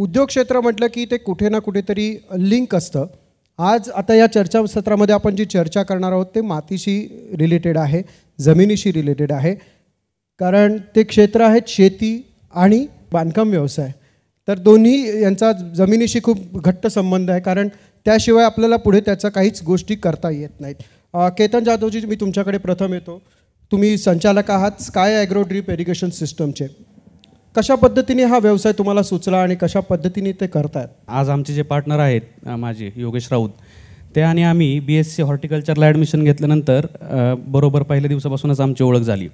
उद्योग क्षेत्र म्हटलं की ते कुठे ना कुठेतरी लिंक असतं. आज आता या चर्चासत्रामध्ये आपण जी चर्चा करणार आहोत ते मातीशी रिलेटेड आहे, जमिनीशी रिलेटेड आहे. कारण ते क्षेत्र आहेत शेती आणि बांधकाम व्यवसाय. तर दोन्ही यांचा जमिनीशी खूप घट्ट संबंध आहे, कारण त्याशिवाय आपल्याला पुढे त्याचा काहीच गोष्टी करता येत नाहीत. केतन जाधवजी, मी तुमच्याकडे प्रथम येतो. तुम्ही संचालक आहात स्काय ॲग्रो ड्रीप इरिगेशन सिस्टमचे. कशा पद्धतीने हा व्यवसाय तुम्हाला सुचला आणि कशा पद्धतीने ते करतायत? आज आमचे जे पार्टनर आहेत माझे योगेश राऊत, ते आणि आम्ही BSc हॉर्टिकल्चरला ॲडमिशन घेतल्यानंतर बरोबर पहिल्या दिवसापासूनच आमची ओळख झाली.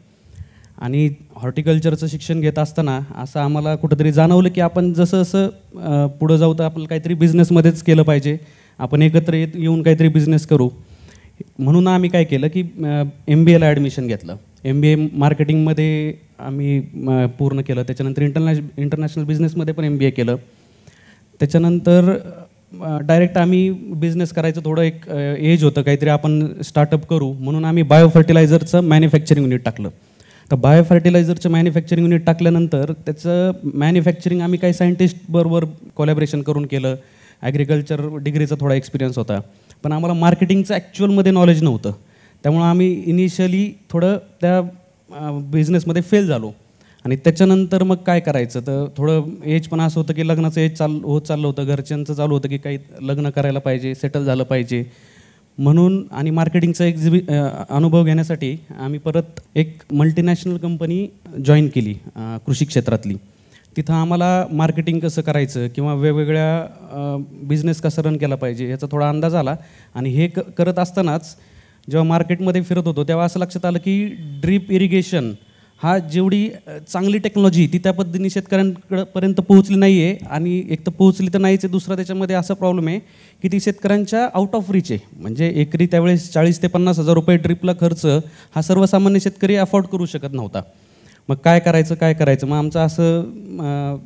आणि हॉर्टिकल्चरचं शिक्षण घेत असताना असं आम्हाला कुठंतरी जाणवलं की आपण जसं जसं पुढं जाऊ तर आपल्याला काहीतरी बिझनेसमध्येच केलं पाहिजे, आपण एकत्र येऊन काहीतरी बिझनेस करू. म्हणून आम्ही काय केलं की MBAला ॲडमिशन घेतलं. MBA मार्केटिंगमध्ये आम्ही पूर्ण केलं. त्याच्यानंतर इंटरनॅशनल बिझनेसमध्ये पण MBA केलं. त्याच्यानंतर डायरेक्ट आम्ही बिझनेस करायचं थोडं एक एज होतं, काहीतरी आपण स्टार्टअप करू म्हणून आम्ही बायो फर्टिलायझरचं मॅन्युफॅक्चरिंग युनिट टाकलं. तर बायो फर्टिलायझरचं मॅन्युफॅक्चरिंग युनिट टाकल्यानंतर त्याचं मॅन्युफॅक्चरिंग आम्ही काही सायंटिस्टबरोबर कोलॅबरेशन करून केलं. ॲग्रिकल्चर डिग्रीचा थोडा एक्सपिरियन्स होता, पण आम्हाला मार्केटिंगचं ॲक्च्युअलमध्ये नॉलेज नव्हतं. त्यामुळं आम्ही इनिशियली थोडं त्या बिझनेसमध्ये फेल झालो. आणि त्याच्यानंतर मग काय करायचं, तर थोडं एज पण असं होतं की लग्नाचं एज होत चाललं होतं, घरच्यांचं चालू होतं की काही लग्न करायला पाहिजे, सेटल झालं पाहिजे म्हणून. आणि मार्केटिंगचा अनुभव घेण्यासाठी आम्ही परत एक मल्टीनॅशनल कंपनी जॉईन केली कृषी क्षेत्रातली. तिथं आम्हाला मार्केटिंग कसं करायचं किंवा वेगवेगळ्या बिझनेस कसा रन केला पाहिजे याचा थोडा अंदाज आला. आणि हे करत असतानाच जेव्हा मार्केटमध्ये फिरत होतो तेव्हा असं लक्षात आलं की ड्रीप इरिगेशन हा जेवढी चांगली टेक्नॉलॉजी ती त्या पद्धतीने शेतकऱ्यांपर्यंत पोहोचली नाही आहे. आणि एक तर पोहोचली तर नाहीच आहे, दुसरा त्याच्यामध्ये असा प्रॉब्लेम आहे की ती शेतकऱ्यांच्या आउट ऑफ रीच आहे. म्हणजे एकरी त्यावेळेस 40,000 ते 50,000 रुपये ड्रीपला खर्च हा सर्वसामान्य शेतकरी अफोर्ड करू शकत नव्हता. मग काय करायचं मग आमचं असं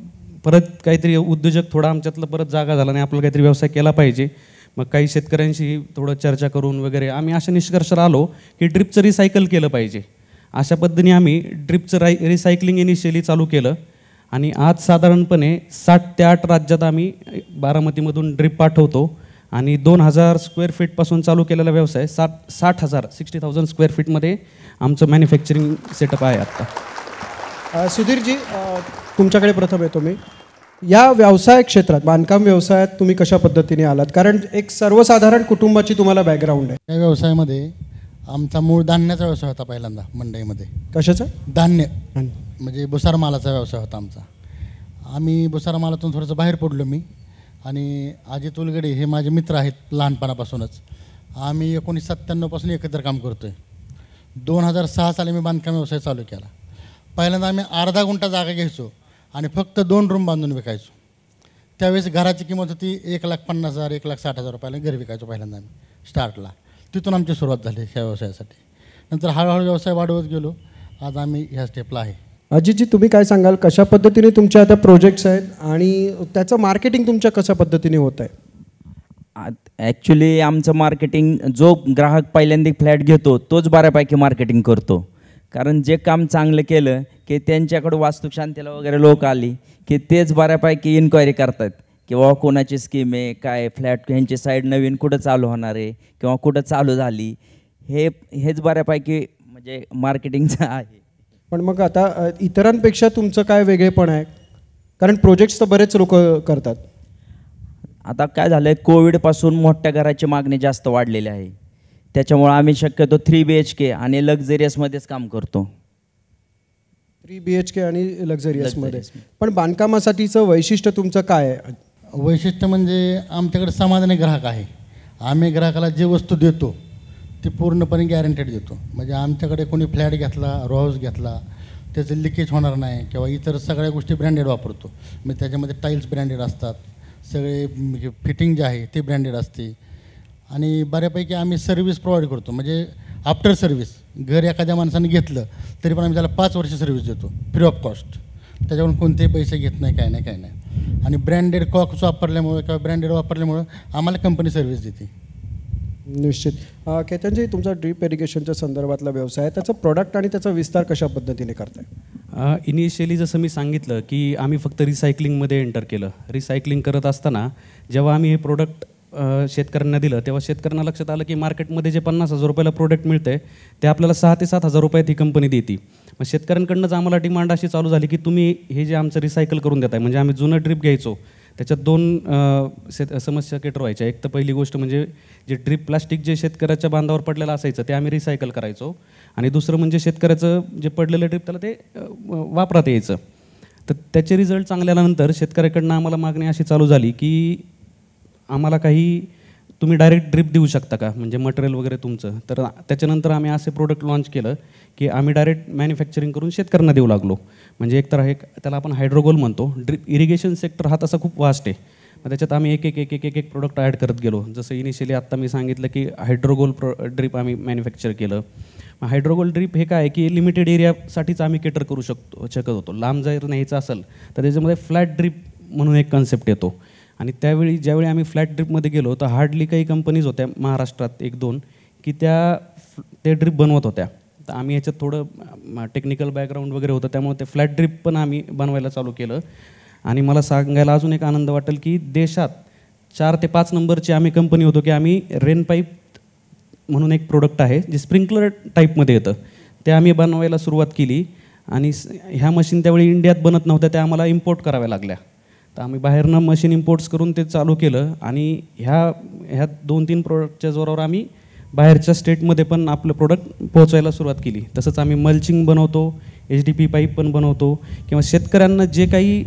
परत काहीतरी उद्योजक थोडा आमच्यातलं परत जागा झाला नाही, आपल्याला काहीतरी व्यवसाय केला पाहिजे. मग काही शेतकऱ्यांशी थोडं चर्चा करून वगैरे आम्ही अशा निष्कर्षाला आलो की ड्रिपचं रिसायकल केलं पाहिजे. अशा पद्धतीने आम्ही ड्रिपचं रिसायकलिंग इनिशियली चालू केलं. आणि आज साधारणपणे 7 ते 8 राज्यात आम्ही बारामतीमधून ड्रिप पाठवतो. आणि 2,000 स्क्वेअर फीटपासून चालू केलेला व्यवसाय 60,000 स्क्वेअर फीटमध्ये आमचं मॅन्युफॅक्चरिंग सेटअप आहे आत्ता. सुधीरजी, तुमच्याकडे प्रथम येतो मी. या व्यवसाय क्षेत्रात, बांधकाम व्यवसायात तुम्ही कशा पद्धतीने आलात? कारण एक सर्वसाधारण कुटुंबाची तुम्हाला बॅकग्राऊंड आहे. या व्यवसायामध्ये आमचा मूळ धान्याचा व्यवसाय होता पहिल्यांदा मंडईमध्ये. कशाचा? धान्य म्हणजे भुसार मालाचा व्यवसाय होता आमचा. आम्ही भुसार मालातून थोडंसं बाहेर पडलो मी आणि अजित उलगडे हे माझे मित्र आहेत लहानपणापासूनच. आम्ही 1997 पासून एकत्र काम करतो आहे. 2006 साली मी बांधकाम व्यवसाय चालू केला. पहिल्यांदा आम्ही अर्धा गुंठा जागा घ्यायचो आणि फक्त 2 रूम बांधून विकायचो. त्यावेळेस घराची किंमत होती 1,50,000 1,60,000 रुपयाला घर विकायचो पहिल्यांदा आम्ही स्टार्टला. तिथून आमची सुरुवात झाली ह्या व्यवसायासाठी. नंतर हळूहळू व्यवसाय वाढवत गेलो. आज आम्ही ह्या स्टेपला आहे. अजितजी, तुम्ही काय सांगाल, कशा पद्धतीने तुमचे आता प्रोजेक्ट्स आहेत आणि त्याचं मार्केटिंग तुमच्या कशा पद्धतीने होत आहे? ॲक्च्युली आमचं मार्केटिंग जो ग्राहक पहिल्यांदा फ्लॅट घेतो तोच बऱ्यापैकी मार्केटिंग करतो. कारण जे काम चांगलं केलं की त्यांच्याकडं वास्तुशांतीला वगैरे लोक आली की तेच बऱ्यापैकी इन्क्वायरी करतात की बाबा कोणाची स्कीम आहे, काय फ्लॅट ह्यांची साईड नवीन कुठं चालू होणार आहे किंवा कुठं चालू झाली, हेच बऱ्यापैकी म्हणजे मार्केटिंगचं आहे. पण मग आता इतरांपेक्षा तुमचं काय वेगळेपण आहे? कारण प्रोजेक्ट्स तर बरेच लोक करतात. आता काय झालं आहे, कोविडपासून मोठ्या घराची मागणी जास्त वाढलेली आहे. त्याच्यामुळं आम्ही शक्यतो 3 BHK आणि लक्झरियसमध्येच काम करतो. 3 BHK आणि लक्झरियसमध्ये. पण बांधकामासाठीचं वैशिष्ट्य तुमचं काय आहे? वैशिष्ट्य म्हणजे आमच्याकडे समाधानी ग्राहक आहे. आम्ही ग्राहकाला जे वस्तू देतो ती पूर्णपणे गॅरंटेड देतो. म्हणजे आमच्याकडे कोणी फ्लॅट घेतला, रो हाऊस घेतला, त्याचं लिकेज होणार नाही किंवा इतर सगळ्या गोष्टी ब्रँडेड वापरतो. म्हणजे त्याच्यामध्ये टाईल्स ब्रँडेड असतात, सगळे फिटिंग जे आहे ते ब्रँडेड असते. आणि बऱ्यापैकी आम्ही सर्व्हिस प्रोव्हाइड करतो. म्हणजे आफ्टर सर्व्हिस घर एखाद्या माणसाने घेतलं तरी पण आम्ही त्याला 5 वर्ष सर्व्हिस देतो फ्री ऑफ कॉस्ट. त्याच्याकडून कोणतेही पैसे घेत नाही, काय नाही. आणि ब्रँडेड कॉक्स वापरल्यामुळं किंवा ब्रँडेड वापरल्यामुळं आम्हाला कंपनी सर्व्हिस देते. निश्चित. केतनजी, तुमचा ड्रीप इरिगेशनच्या संदर्भातला व्यवसाय आहे, त्याचं प्रोडक्ट आणि त्याचा विस्तार कशा पद्धतीने करताय? इनिशियली जसं मी सांगितलं की आम्ही फक्त रिसायकलिंगमध्ये एंटर केलं. रिसायकलिंग करत असताना जेव्हा आम्ही हे प्रोडक्ट शेतकऱ्यांना दिलं तेव्हा शेतकऱ्यांना लक्षात आलं की मार्केटमध्ये जे 50,000 रुपयाला प्रोडक्ट मिळते ते आपल्याला 6 ते 7 हजार रुपयात ही कंपनी देते. मग शेतकऱ्यांकडनंच आम्हाला डिमांड अशी चालू झाली की तुम्ही हे जे आमचं रिसायकल करून देताय, म्हणजे आम्ही जुनं ड्रीप घ्यायचो त्याच्यात 2 समस्या केटर व्हायच्या. एक तर पहिली गोष्ट म्हणजे जे ड्रीप प्लास्टिक जे शेतकऱ्याच्या बांधावर पडलेलं असायचं ते आम्ही रिसायकल करायचो, आणि दुसरं म्हणजे शेतकऱ्याचं जे पडलेलं ड्रीप त्याला ते वापरात यायचं. तर त्याचे रिझल्ट चांगले आल्यानंतर शेतकऱ्याकडनं आम्हाला मागणी अशी चालू झाली की आम्हाला काही तुम्ही डायरेक्ट ड्रीप देऊ शकता का, म्हणजे मटेरियल वगैरे तुमचं. तर त्याच्यानंतर आम्ही असे प्रोडक्ट लॉन्च केलं की आम्ही डायरेक्ट मॅन्युफॅक्चरिंग करून शेतकऱ्यांना देऊ लागलो. म्हणजे एक तर आहे त्याला आपण हायड्रोगोल म्हणतो. ड्रीप इरिगेशन सेक्टर हा तसा खूप वास्ट आहे. मग त्याच्यात आम्ही एक प्रोडक्ट ॲड करत गेलो. जसं इनिशियली आत्ता मी सांगितलं की हायड्रोगोल ड्रीप आम्ही मॅन्युफॅक्चर केलं. मग हायड्रोगोल ड्रीप हे काय आहे की लिमिटेड एरियासाठीच आम्ही केटर करू शकत होतो. लांब जर न्यायचं असेल तर त्याच्यामध्ये फ्लॅट ड्रीप म्हणून एक कन्सेप्ट येतो. आणि त्यावेळी ज्यावेळी आम्ही फ्लॅट ड्रीपमध्ये गेलो तर हार्डली काही कंपनीज होत्या महाराष्ट्रात 1-2 की ते ड्रीप बनवत होत्या. तर आम्ही याच्यात थोडं टेक्निकल बॅकग्राऊंड वगैरे होतं, त्यामुळे ते फ्लॅट ड्रीप पण आम्ही बनवायला चालू केलं. आणि मला सांगायला अजून एक आनंद वाटेल की देशात 4 ते 5 नंबरची आम्ही कंपनी होतो की आम्ही रेन पाईप म्हणून एक प्रोडक्ट आहे जे स्प्रिंकलर टाईपमध्ये येतं, ते आम्ही बनवायला सुरुवात केली. आणि ह्या मशीन त्यावेळी इंडियात बनत नव्हत्या, त्या आम्हाला इम्पोर्ट कराव्या लागल्या. तर आम्ही बाहेरनं मशीन इम्पोर्ट्स करून ते चालू केलं. आणि ह्या 2-3 प्रोडक्टच्या जोरावर आम्ही बाहेरच्या स्टेटमध्ये पण आपलं प्रोडक्ट पोहोचवायला सुरुवात केली. तसंच आम्ही मल्चिंग बनवतो, HDP पाईप पण बनवतो, किंवा शेतकऱ्यांना जे काही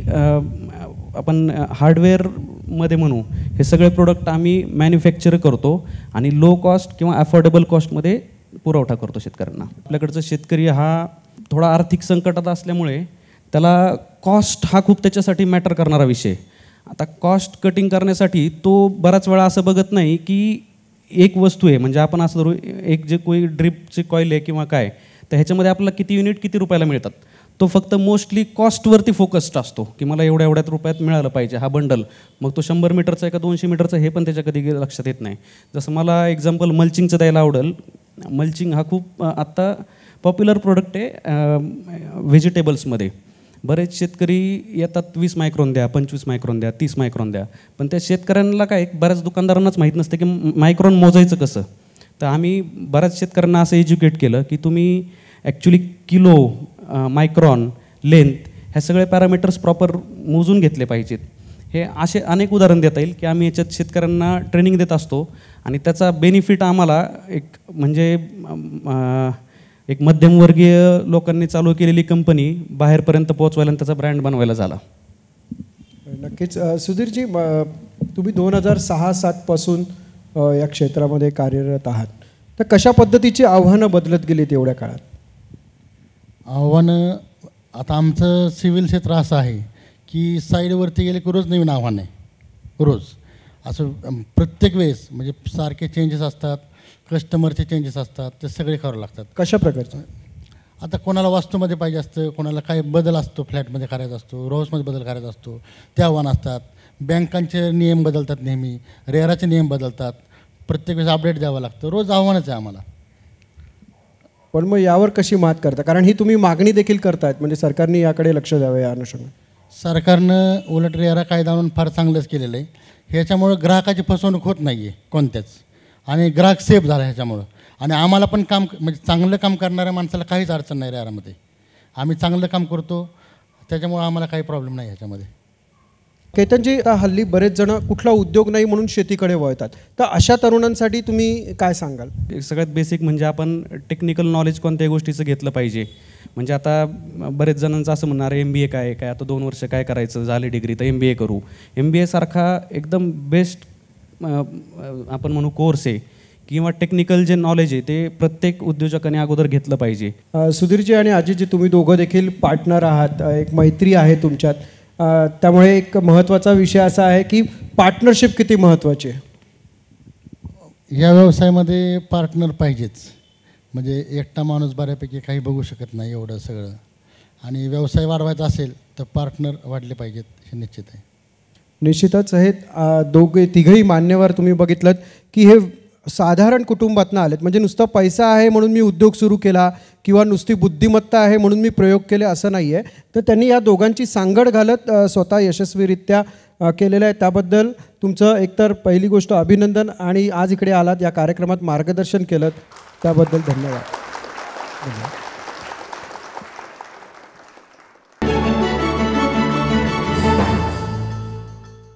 आपण हार्डवेअरमध्ये म्हणू हे सगळे प्रोडक्ट आम्ही मॅन्युफॅक्चर करतो आणि लो कॉस्ट किंवा अफोर्डेबल कॉस्टमध्ये पुरवठा करतो शेतकऱ्यांना. आपल्याकडचा शेतकरी हा थोडा आर्थिक संकटात असल्यामुळे त्याला कॉस्ट हा खूप त्याच्यासाठी मॅटर करणारा विषय. आता कॉस्ट कटिंग करण्यासाठी तो बराच वेळा असं बघत नाही की एक वस्तू आहे, म्हणजे आपण असं धरू एक जे कोई ड्रिपची कॉईल आहे किंवा काय, तर ह्याच्यामध्ये आपल्याला किती युनिट किती रुपयाला मिळतात, तो फक्त मोस्टली कॉस्टवरती फोकस्ड असतो की मला एवढ्यात रुपयात मिळालं पाहिजे हा बंडल. मग तो 100 मीटरचा आहे का 200 मीटरचा हे पण त्याच्या कधी लक्षात येत नाही. जसं मला एक्झाम्पल मल्चिंगचं द्यायला आवडेल. मल्चिंग हा खूप आत्ता पॉप्युलर प्रोडक्ट आहे व्हेजिटेबल्समध्ये. बरेच शेतकरी येतात 20 मायक्रॉन द्या, 25 मायक्रॉन द्या, 30 मायक्रॉन द्या, पण त्या शेतकऱ्यांना काय बऱ्याच दुकानदारांनाच माहीत नसते की मायक्रॉन मोजायचं कसं. तर आम्ही बऱ्याच शेतकऱ्यांना असं एज्युकेट केलं की तुम्ही ॲक्च्युली किलो, मायक्रॉन, लेंथ ह्या सगळे पॅरामीटर्स प्रॉपर मोजून घेतले पाहिजेत. हे असे अनेक उदाहरण देता येईल की आम्ही याच्यात शेतकऱ्यांना ट्रेनिंग देत असतो आणि त्याचा बेनिफिट आम्हाला एक मध्यमवर्गीय लोकांनी चालू केलेली कंपनी बाहेरपर्यंत पोहोचवायला आणि त्याचा ब्रँड बनवायला झाला. नक्कीच. सुधीरजी, तुम्ही 2006-07 पासून या क्षेत्रामध्ये कार्यरत आहात, तर कशा पद्धतीची आव्हानं बदलत गेलीत एवढ्या काळात? आव्हानं आता आमचं सिव्हिल क्षेत्र असं आहे की साईडवरती गेले की रोज नवीन आव्हान आहे. रोज असं प्रत्येक वेळेस म्हणजे सारखे चेंजेस असतात, कस्टमरचे चेंजेस असतात, ते सगळे करावं लागतात. कशा प्रकारचं? आता कोणाला वास्तूमध्ये पाहिजे असतं, कोणाला काही बदल असतो, फ्लॅटमध्ये करायचा असतो, रोजमध्ये बदल करायचा असतो, ते आव्हान असतात. बँकांचे नियम बदलतात, नेहमी रेराचे नियम बदलतात, प्रत्येक वेळेस अपडेट द्यावं लागतं. रोज आव्हानच आहे आम्हाला. पण मग यावर कशी मात करता? कारण ही तुम्ही मागणी देखील करतायत, म्हणजे सरकारने याकडे लक्ष द्यावं या अनुषंगाने. सरकारनं उलट रेरा कायदा आणून फार चांगलंच केलेलं आहे. ह्याच्यामुळं ग्राहकाची फसवणूक होत नाही आहे कोणत्याच, आणि ग्राहक सेफ झाला ह्याच्यामुळं. आणि आम्हाला पण काम म्हणजे चांगलं काम करणाऱ्या माणसाला काहीच अडचण नाही रेरामध्ये. आम्ही चांगलं काम करतो, त्याच्यामुळं आम्हाला काही प्रॉब्लेम नाही ह्याच्यामध्ये. केतनजी, आता हल्ली बरेच जण कुठला उद्योग नाही म्हणून शेतीकडे वळतात, तर अशा तरुणांसाठी तुम्ही काय सांगाल? सगळ्यात बेसिक म्हणजे आपण टेक्निकल नॉलेज कोणत्याही गोष्टीचं घेतलं पाहिजे. म्हणजे आता बरेच जणांचं असं म्हणणार MBA काय आता 2 वर्ष काय करायचं, झाली डिग्री तर MBA करू. MBA सारखा एकदम बेस्ट आपण म्हणू कोर्स आहे किंवा टेक्निकल जे नॉलेज आहे ते प्रत्येक उद्योजकाने अगोदर घेतलं पाहिजे. सुधीरजी आणि अजितजी, तुम्ही दोघं देखील पार्टनर आहात, एक मैत्री आहे तुमच्यात, त्यामुळे एक महत्त्वाचा विषय असा आहे की पार्टनरशिप किती महत्त्वाची आहे. या व्यवसायामध्ये पार्टनर पाहिजेच. म्हणजे एकटा माणूस बऱ्यापैकी काही बघू शकत नाही एवढं सगळं, आणि व्यवसाय वाढवायचा असेल तर पार्टनर वाढले पाहिजेत, हे निश्चित आहे. निश्चितच. हे तिघही मान्यवर तुम्ही बघितलं की हे साधारण कुटुंबातनं आलेत, म्हणजे नुसतं पैसा आहे म्हणून मी उद्योग सुरू केला किंवा नुसती बुद्धिमत्ता आहे म्हणून मी प्रयोग केले असं नाही आहे. तर त्यांनी या दोघांची सांगड घालत स्वतः यशस्वीरित्या केलेलं आहे. त्याबद्दल तुमचं एकतर पहिली गोष्ट अभिनंदन, आणि आज इकडे आलात, या कार्यक्रमात मार्गदर्शन केलं त्याबद्दल धन्यवाद.